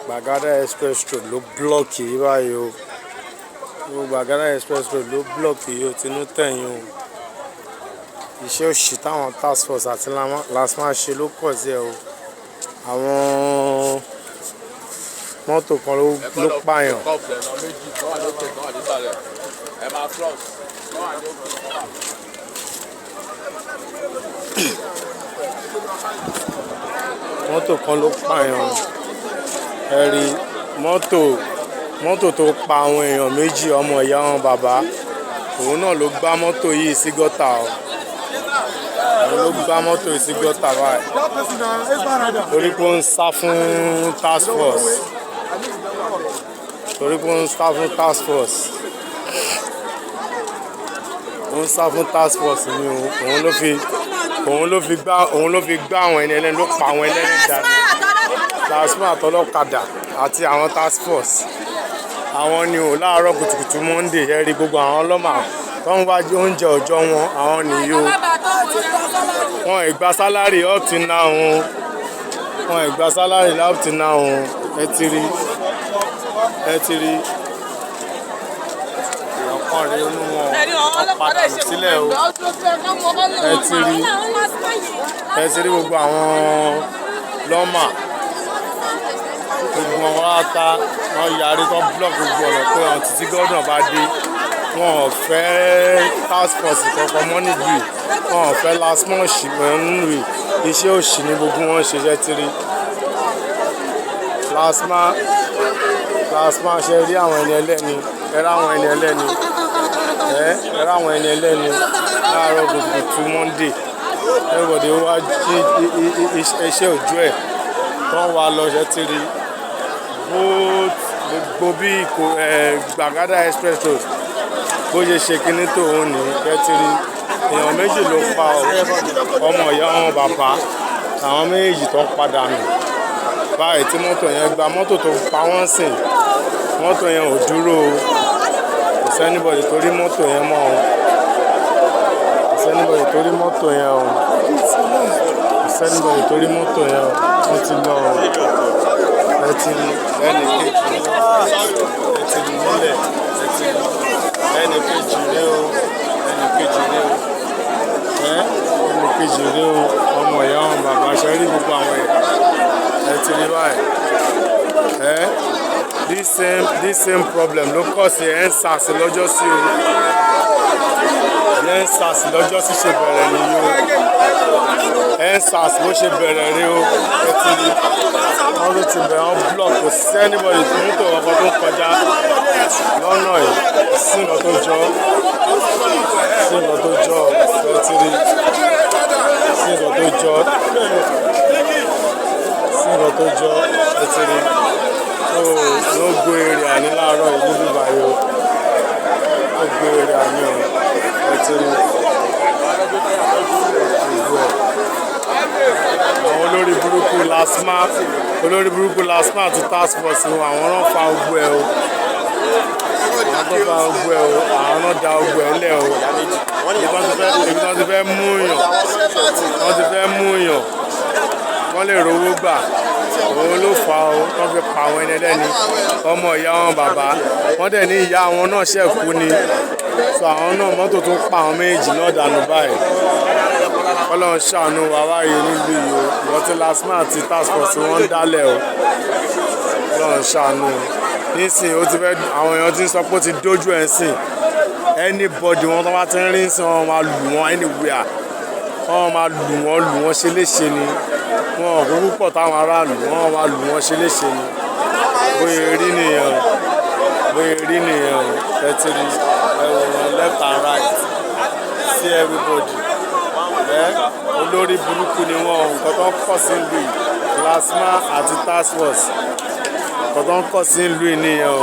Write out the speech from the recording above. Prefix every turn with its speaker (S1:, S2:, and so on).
S1: Gbagada Express Road ló blọ́ọ̀kì yìí báyìí o. Gbagada Express Road ló blọ́ọ̀kì yìí o, tinú tẹ̀yìn o. Iṣẹ́ òṣì táwọn task force àti Lastma ṣe ló pọ̀ sí ẹ o. Àwọn mọ́tò kan ló pààyàn. Mọ́tò kan ló pààyàn. Ẹ rí mọ́tò tó pa àwọn èèyàn méjì, ọmọ ìyá wọn bàbá. Òun náà ló gbá mọ́tò yìí sí gọ́tà o. Òun ló gbá mọ́tò yìí sí gọ́tà báyìí. Torí pé ó ń sá fún task force. Torí pé ó ń sá fún task force. Ó ń sá fún task force ni o. Òun ló fi gbá àwọn ẹni ẹlẹ́ni, ló pa àwọn ẹlẹ́ni dànù. Lastma àtọlọ́kadà àti àwọn task force. Àwọn ni ò láàárọ̀ kùtùkùtù Monday ẹ rí gbogbo àwọn ọlọ́mà tó ń wá oúnjẹ ọjọ́ wọn, àwọn nìyí o. Wọn ìgbà sálárì up till now o. Wọn ìgbà sálárì up till now o. Ẹ ti rí. Ọkàn rẹ̀ inú wọn padà sílẹ̀ o. Ẹ ti rí gbogbo àwọn lọ́mà. Gbogbo wọn wá ta, wọn yarí tó block gbogbo ọ̀nà pé àwọn títí gọ́dọ̀ bá dé. Wọn ò fẹ́ task force kankan mọ́ nílùú. Wọn ò fẹ́ Lastma òṣì nínú iṣẹ́ òṣì ní gbogbo wọn ṣe jẹ́ tírí. Lastma ṣe rí àwọn ẹni ẹlẹ́ni. Ẹ rí àwọn ẹni ẹlẹ́ni. Ẹ rí àwọn ẹni ẹlẹ́ni láàárọ̀ kùtùkùtù Monday. Everybody wá jí iṣẹ́ òjò ẹ̀ tó ń wá lọ ṣe tírí. Gbogbo bí Gbagada Express Road bó ṣe ṣe kíní tó òun ní kẹ́tírí. Èèyàn méjì ló pa ọmọ ìyá wọn bàbá. Àwọn méjì tó padà nù. Báyìí tí mọ́tò yẹn gba mọ́tò tó pa wọ́n sìn. Mọ́tò yẹn ò dúró o. Kò sẹ́nibọ̀dì torí mọ́tò yẹn mọ́ o. Kò sẹ́nibọ̀dì torí mọ́tò yẹn o. Kò sẹ́nibọ̀dì torí mọ́tò yẹn o. Wọ́n ti lọ o. Ẹ ti rí ẹnì kejì ní o. Ẹ ti rí nílẹ̀. Ẹ ti rí ẹnì kejì ní o. Ẹnì kejì ní o. Ẹnì kejì ní o. Ọmọ ìyá wọn bàbá ṣe rí gbogbo àwọn ẹ̀. Ẹ ti rí báyìí. This same problem ló kọ́ sí EndSARS lọ́jọ́ sí o. EndSARS lọ́jọ́ sí ṣe bẹ̀rẹ̀ nìyí o. EndSARS bó ṣe bẹ̀rẹ̀ rí o. Ẹ ti rí wọ́n ló ti bẹ̀rẹ̀ wọ́n block. Kò sí anybody tó ń tò ọkọ̀ tó ń kọjá lọ́nà yìí. Sí nǹkan tó jọ. Sí nǹkan tó jọ. Ẹ ti rí. Sí nǹkan tó jọ. Sí nǹkan tó jọ. Ẹ ti rí. Ló gbé èrè àní láàárọ̀ ìlú bíbáyé o. Ló gbé èrè àní o. Ẹ ti rí. Àwọn olórí burúkú Lastma àti task force wọn, àwọn náà fa ogbó ẹ o. Àwọn tó fa ogbó ẹ o. Àwọn náà da ogbó ẹ lẹ̀ o. Ibi tí wọ́n ti fẹ́ mú yàn. Wọ́n lè rówó gbà. Òun ló fà ó wọ́n fi pa àwọn ẹni ẹlẹ́ni. Ọmọ ìyá wọn bàbá. Wọ́n dẹ̀ ní ìyá àwọn náà ṣẹ̀ kú ni. So àwọn náà mọ́tò tó pa àwọn méjì náà dànù báyìí. Ọlọ́run ṣàánú wa wáyé nílùú yìí o. Ìwọ́n tí Lastma àti task force wọ́n ń dálẹ̀ o. Ọlọ́run ṣàánú. Nísìnyí ó ti fẹ́ àwọn èèyàn ti ń sọ pé ó ti dójú ẹ̀ sìn. Anybody wọn tó bá ti ń rí sí wọn máa lù wọ́n anywhere. Wọ́n máa lù wọ́n ṣe léṣe ni. Wọn ò kó púpọ̀ táwọn aráàlú wọ́n máa lù wọ́n ṣe léṣe ni. Bóyá rí nìyẹn o. Ẹ ti rí ẹ̀wọ̀n left and right. See everybody. Olórí burúkú ni wọ́n. Nǹkan tó ń kọ̀ sí ìlú yìí. Lastma àti task force. Nǹkan tó ń kọ̀ sí ìlú yìí nìyẹn o.